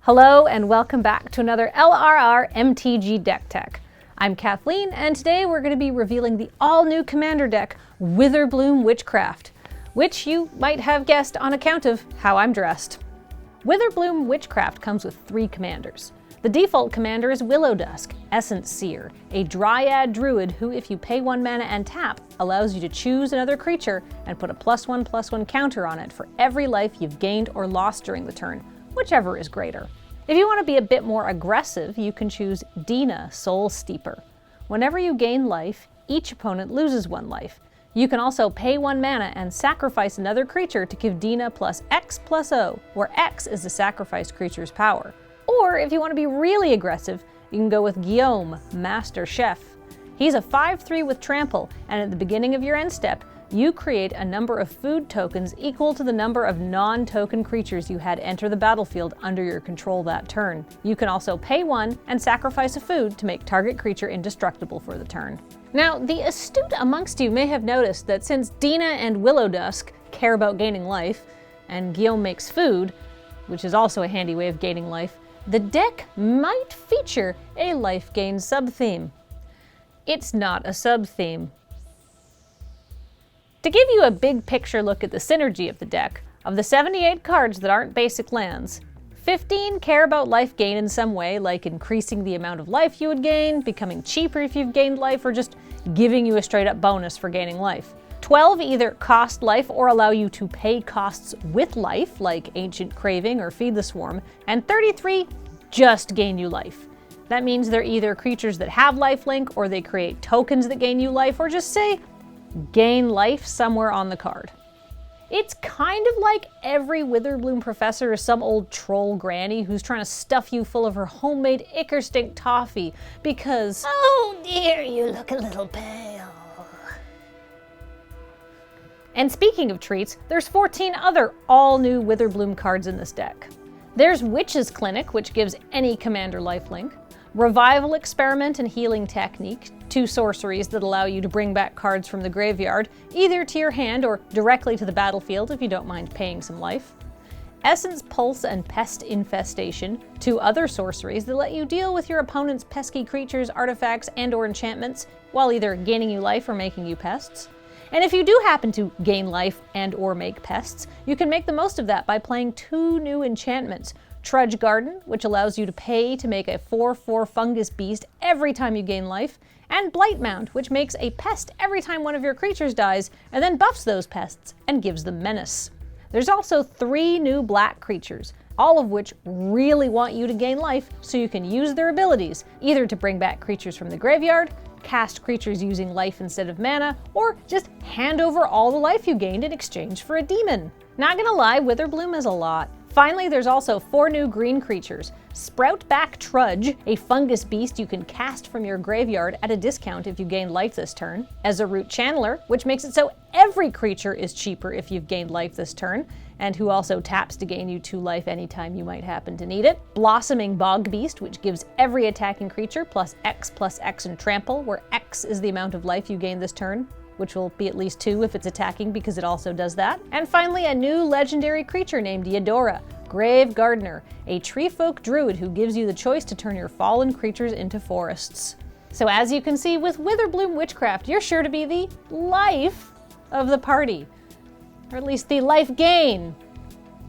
Hello and welcome back to another LRR MTG Deck Tech. I'm Kathleen and today we're going to be revealing the all-new commander deck, Witherbloom Witchcraft, which you might have guessed on account of how I'm dressed. Witherbloom Witchcraft comes with 3 commanders. The default commander is Willowdusk, Essence Seer, a Dryad Druid who, if you pay 1 mana and tap, allows you to choose another creature and put a +1/+1 counter on it for every life you've gained or lost during the turn, whichever is greater. If you want to be a bit more aggressive, you can choose Dina, Soul Steeper. Whenever you gain life, each opponent loses 1 life. You can also pay 1 mana and sacrifice another creature to give Dina +X/+0, where X is the sacrificed creature's power. Or if you want to be really aggressive, you can go with Guillaume, Master Chef. He's a 5/3 with Trample, and at the beginning of your end step, you create a number of food tokens equal to the number of non-token creatures you had enter the battlefield under your control that turn. You can also pay 1 and sacrifice a food to make target creature indestructible for the turn. Now, the astute amongst you may have noticed that since Dina and Willowdusk care about gaining life, and Guillaume makes food, which is also a handy way of gaining life, the deck might feature a life gain sub-theme. It's not a sub-theme. To give you a big picture look at the synergy of the deck, of the 78 cards that aren't basic lands, 15 care about life gain in some way, like increasing the amount of life you would gain, becoming cheaper if you've gained life, or just giving you a straight up bonus for gaining life. 12 either cost life or allow you to pay costs with life, like Ancient Craving or Feed the Swarm, and 33 just gain you life. That means they're either creatures that have lifelink, or they create tokens that gain you life, or just say, gain life somewhere on the card. It's kind of like every Witherbloom professor is some old troll granny who's trying to stuff you full of her homemade Ickerstink toffee because, oh dear, you look a little pale. And speaking of treats, there's 14 other all-new Witherbloom cards in this deck. There's Witch's Clinic, which gives any commander lifelink, Revival Experiment and Healing Technique, 2 sorceries that allow you to bring back cards from the graveyard, either to your hand or directly to the battlefield if you don't mind paying some life. Essence Pulse and Pest Infestation, 2 other sorceries that let you deal with your opponent's pesky creatures, artifacts, and/or enchantments while either gaining you life or making you pests. And if you do happen to gain life and/or make pests, you can make the most of that by playing 2 new enchantments. Trudge Garden, which allows you to pay to make a 4/4 fungus beast every time you gain life, and Blight Mound, which makes a pest every time one of your creatures dies, and then buffs those pests and gives them menace. There's also 3 new black creatures, all of which really want you to gain life so you can use their abilities, either to bring back creatures from the graveyard, cast creatures using life instead of mana, or just hand over all the life you gained in exchange for a demon. Not gonna lie, Witherbloom is a lot. Finally, there's also 4 new green creatures. Sproutback Trudge, a fungus beast you can cast from your graveyard at a discount if you gain life this turn. Ezoroot Channeler, which makes it so every creature is cheaper if you've gained life this turn, and who also taps to gain you 2 life anytime you might happen to need it. Blossoming Bog Beast, which gives every attacking creature +X/+X and Trample, where X is the amount of life you gain this turn, which will be at least 2 if it's attacking because it also does that. And finally, a new legendary creature named Eudora, Grave Gardener, a treefolk druid who gives you the choice to turn your fallen creatures into forests. So as you can see, with Witherbloom Witchcraft, you're sure to be the life of the party. Or at least the life gain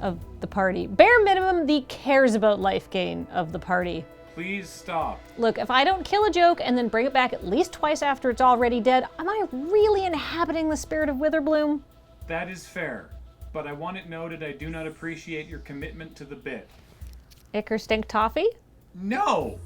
of the party. Bare minimum, the cares about life gain of the party. Please stop. Look, if I don't kill a joke and then bring it back at least twice after it's already dead, am I really inhabiting the spirit of Witherbloom? That is fair, but I want it noted I do not appreciate your commitment to the bit. Ickerstink toffee? No!